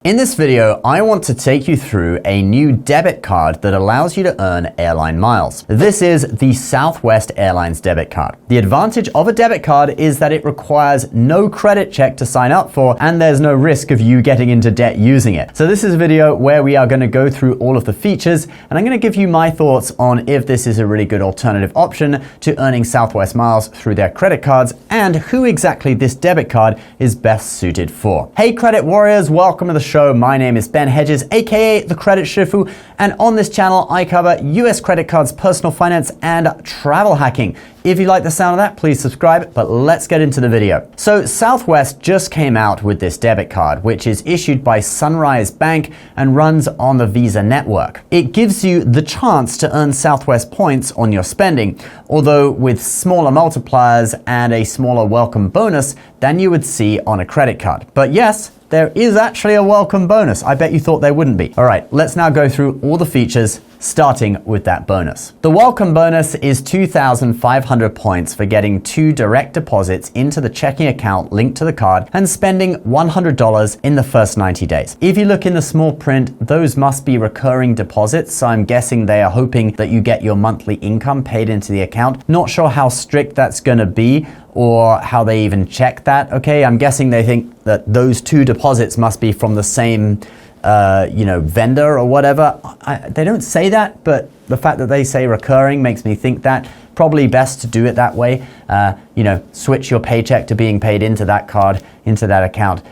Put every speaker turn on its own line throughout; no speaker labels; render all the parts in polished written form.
In this video, I want to take you through a new debit card that allows you to earn airline miles. This is the Southwest Airlines debit card. The advantage of a debit card is that it requires no credit check to sign up for, and there's no risk of you getting into debt using it. So this is a video where we are going to go through all of the features, and I'm going to give you my thoughts on if this is a really good alternative option to earning Southwest miles through their credit cards, and who exactly this debit card is best suited for. Hey credit warriors, welcome to the show. My name is Ben Hedges, aka the Credit Shifu, and on this channel I cover US credit cards, personal finance, and travel hacking. If you like the sound of that, please subscribe, but let's get into the video. So Southwest just came out with this debit card, which is issued by Sunrise Bank and runs on the Visa network. It gives you the chance to earn Southwest points on your spending, although with smaller multipliers and a smaller welcome bonus than you would see on a credit card. But yes, there is actually a welcome bonus. I bet you thought there wouldn't be. All right, let's now go through all the features, starting with that bonus. The welcome bonus is 2,500 points for getting 2 direct deposits into the checking account linked to the card and spending $100 in the first 90 days. If you look in the small print, those must be recurring deposits, so I'm guessing they are hoping that you get your monthly income paid into the account. Not sure how strict that's gonna be or how they even check that, okay? I'm guessing they think that those 2 deposits must be from the same vendor or whatever. They don't say that, but the fact that they say recurring makes me think that probably best to do it that way. Switch your paycheck to being paid into that card, into that account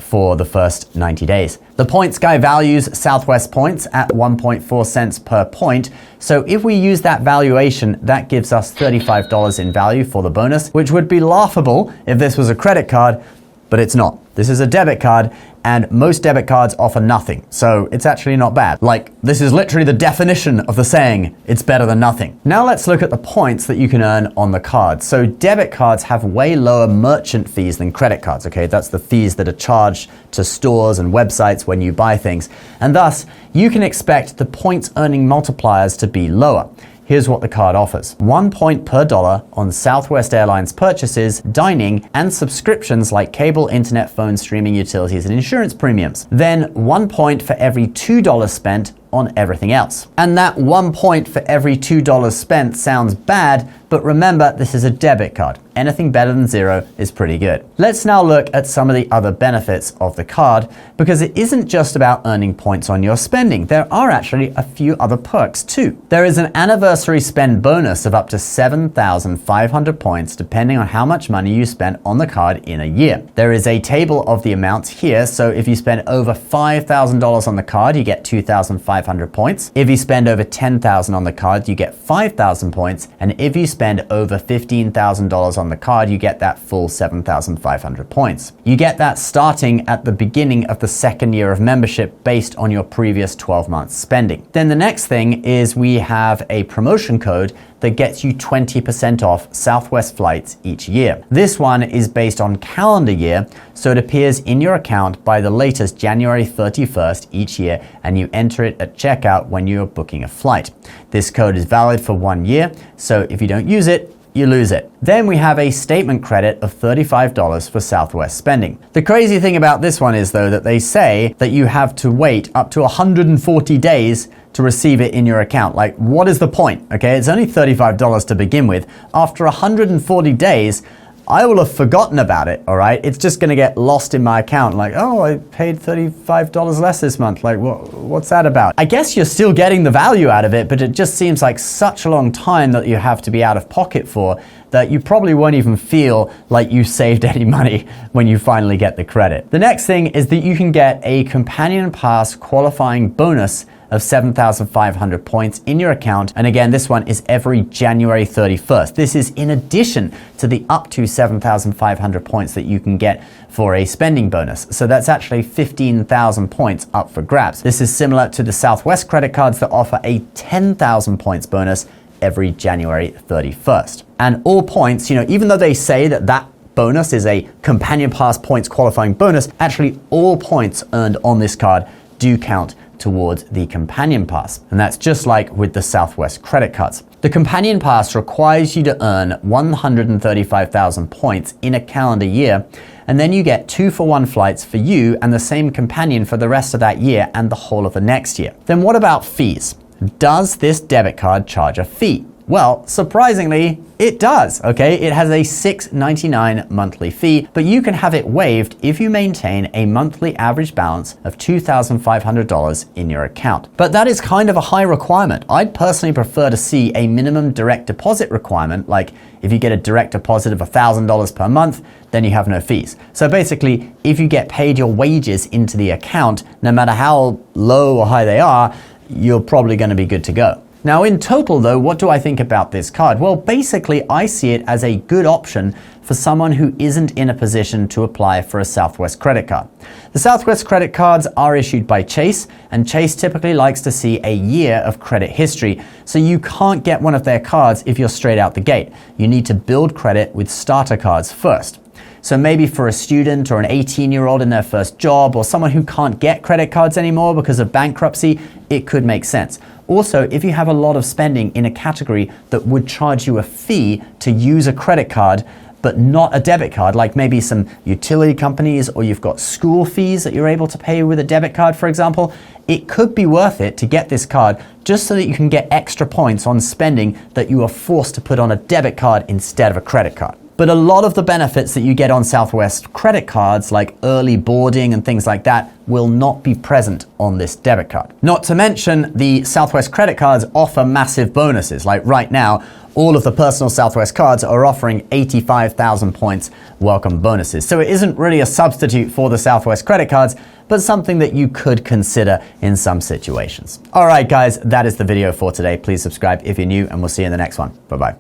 for the first 90 days. The points guy values Southwest points at 1.4 cents per point. So if we use that valuation, that gives us $35 in value for the bonus, which would be laughable if this was a credit card, but it's not. This is a debit card, and most debit cards offer nothing. So it's actually not bad. Like, this is literally the definition of the saying, it's better than nothing. Now let's look at the points that you can earn on the card. So debit cards have way lower merchant fees than credit cards, okay? That's the fees that are charged to stores and websites when you buy things. And thus, you can expect the points earning multipliers to be lower. Here's what the card offers. 1 point per dollar on Southwest Airlines purchases, dining, and subscriptions like cable, internet, phone, streaming, utilities, and insurance premiums. Then 1 point for every $2 spent on everything else. And that 1 point for every $2 spent sounds bad, but remember, this is a debit card. Anything better than 0 is pretty good. Let's now look at some of the other benefits of the card, because it isn't just about earning points on your spending. There are actually a few other perks too. There is an anniversary spend bonus of up to 7,500 points, depending on how much money you spent on the card in a year. There is a table of the amounts here, so if you spend over $5,000 on the card, you get 2,500 points. If you spend over $10,000 on the card, you get 5,000 points, and if you spend over $15,000 on the card, you get that full 7,500 points. You get that starting at the beginning of the second year of membership based on your previous 12 months spending. Then the next thing is we have a promotion code that gets you 20% off Southwest flights each year. This one is based on calendar year, so it appears in your account by the latest January 31st each year, and you enter it at checkout when you're booking a flight. This code is valid for 1 year, so if you don't use it, you lose it. Then we have a statement credit of $35 for Southwest spending. The crazy thing about this one is, though, that they say that you have to wait up to 140 days to receive it in your account. Like, what is the point? Okay, it's only $35 to begin with. After 140 days, I will have forgotten about it, all right? It's just gonna get lost in my account. Like, oh, I paid $35 less this month. Like, what's that about? I guess you're still getting the value out of it, but it just seems like such a long time that you have to be out of pocket for that you probably won't even feel like you saved any money when you finally get the credit. The next thing is that you can get a companion pass qualifying bonus of 7,500 points in your account. And again, this one is every January 31st. This is in addition to the up to 7,500 points that you can get for a spending bonus. So that's actually 15,000 points up for grabs. This is similar to the Southwest credit cards that offer a 10,000 points bonus every January 31st. And all points, even though they say that bonus is a companion pass points qualifying bonus, actually all points earned on this card do count towards the Companion Pass. And that's just like with the Southwest credit cards. The Companion Pass requires you to earn 135,000 points in a calendar year, and then you get 2-for-1 flights for you and the same companion for the rest of that year and the whole of the next year. Then what about fees? Does this debit card charge a fee? Well, surprisingly, it does, okay? It has a $6.99 monthly fee, but you can have it waived if you maintain a monthly average balance of $2,500 in your account. But that is kind of a high requirement. I'd personally prefer to see a minimum direct deposit requirement, like if you get a direct deposit of $1,000 per month, then you have no fees. So basically, if you get paid your wages into the account, no matter how low or high they are, you're probably going to be good to go. Now in total though, what do I think about this card? Well, basically I see it as a good option for someone who isn't in a position to apply for a Southwest credit card. The Southwest credit cards are issued by Chase, and Chase typically likes to see a year of credit history, so you can't get one of their cards if you're straight out the gate. You need to build credit with starter cards first. So maybe for a student or an 18-year-old in their first job, or someone who can't get credit cards anymore because of bankruptcy, it could make sense. Also, if you have a lot of spending in a category that would charge you a fee to use a credit card, but not a debit card, like maybe some utility companies, or you've got school fees that you're able to pay with a debit card, for example, it could be worth it to get this card just so that you can get extra points on spending that you are forced to put on a debit card instead of a credit card. But a lot of the benefits that you get on Southwest credit cards, like early boarding and things like that, will not be present on this debit card. Not to mention, the Southwest credit cards offer massive bonuses. Like right now, all of the personal Southwest cards are offering 85,000 points welcome bonuses. So it isn't really a substitute for the Southwest credit cards, but something that you could consider in some situations. All right, guys, that is the video for today. Please subscribe if you're new, and we'll see you in the next one. Bye-bye.